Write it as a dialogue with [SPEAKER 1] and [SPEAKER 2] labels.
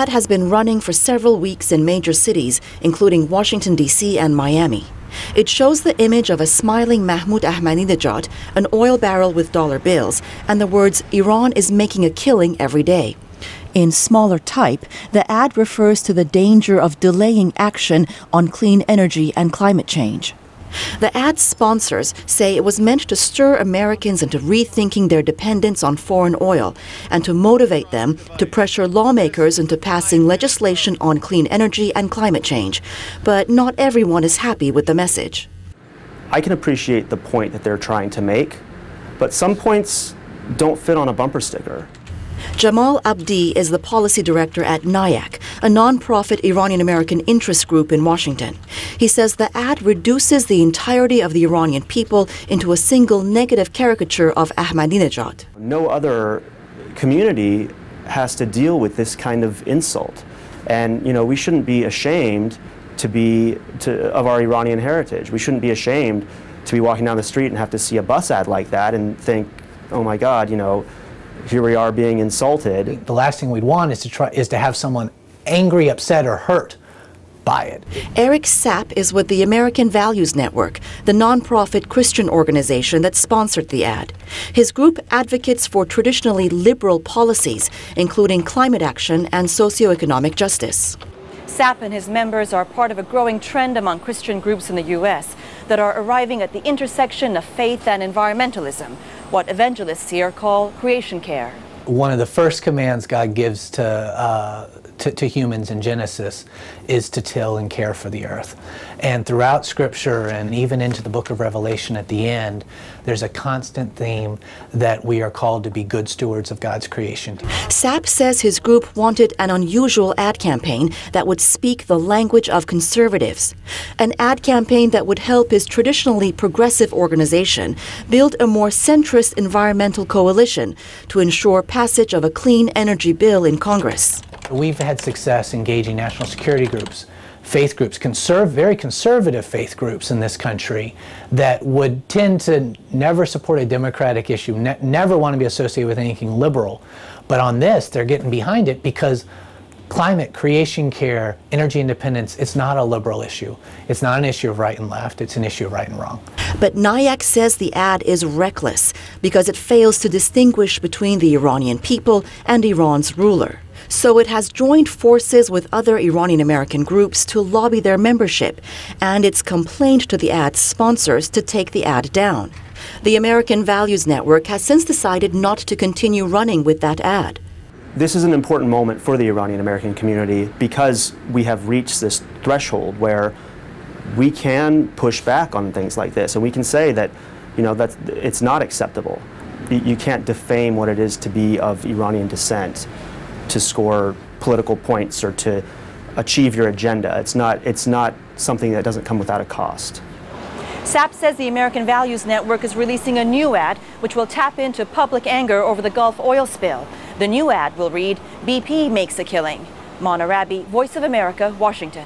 [SPEAKER 1] ad has been running for several weeks in major cities, including Washington, D.C. and Miami. It shows the image of a smiling Mahmoud Ahmedinejad, an oil barrel with dollar bills, and the words, "Iran is making a killing every day." In smaller type, the ad refers to the danger of delaying action on clean energy and climate change. The ad's sponsors say it was meant to stir Americans into rethinking their dependence on foreign oil and to motivate them to pressure lawmakers into passing legislation on clean energy and climate change. But not everyone is happy with the message.
[SPEAKER 2] I can appreciate the point that they're trying to make, but some points don't fit on a bumper sticker.
[SPEAKER 1] Jamal Abdi is the policy director at NIAC, a nonprofit Iranian-American interest group in Washington. He says the ad reduces the entirety of the Iranian people into a single negative caricature of Ahmadinejad.
[SPEAKER 2] No other community has to deal with this kind of insult. And, we shouldn't be ashamed of our Iranian heritage. We shouldn't be ashamed to be walking down the street and have to see a bus ad like that and think, oh my God, here we are being insulted.
[SPEAKER 3] The last thing we'd want is to have someone angry, upset, or hurt by it.
[SPEAKER 1] Eric Sapp is with the American Values Network, the nonprofit Christian organization that sponsored the ad. His group advocates for traditionally liberal policies, including climate action and socioeconomic justice.
[SPEAKER 4] Sapp and his members are part of a growing trend among Christian groups in the U.S. that are arriving at the intersection of faith and environmentalism, what evangelists here call creation care.
[SPEAKER 3] One of the first commands God gives to humans in Genesis is to till and care for the earth. And throughout Scripture and even into the book of Revelation at the end, there's a constant theme that we are called to be good stewards of God's creation.
[SPEAKER 1] Sapp says his group wanted an unusual ad campaign that would speak the language of conservatives. An ad campaign that would help his traditionally progressive organization build a more centrist environmental coalition to ensure passage of a clean energy bill in Congress.
[SPEAKER 3] We've had success engaging national security groups, faith groups, very conservative faith groups in this country that would tend to never support a democratic issue, never want to be associated with anything liberal. But on this, they're getting behind it because climate, creation care, energy independence, it's not a liberal issue. It's not an issue of right and left, it's an issue of right and wrong.
[SPEAKER 1] But NIAC says the ad is reckless because it fails to distinguish between the Iranian people and Iran's ruler. So it has joined forces with other Iranian-American groups to lobby their membership, and it's complained to the ad's sponsors to take the ad down. The American Values Network has since decided not to continue running with that ad.
[SPEAKER 2] This is an important moment for the Iranian-American community because we have reached this threshold where we can push back on things like this, and we can say that, that it's not acceptable. You can't defame what it is to be of Iranian descent to score political points or to achieve your agenda. It's not something that doesn't come without a cost.
[SPEAKER 4] Sapp says the American Values Network is releasing a new ad which will tap into public anger over the Gulf oil spill. The new ad will read, "BP makes a killing." Rabiee, Voice of America, Washington.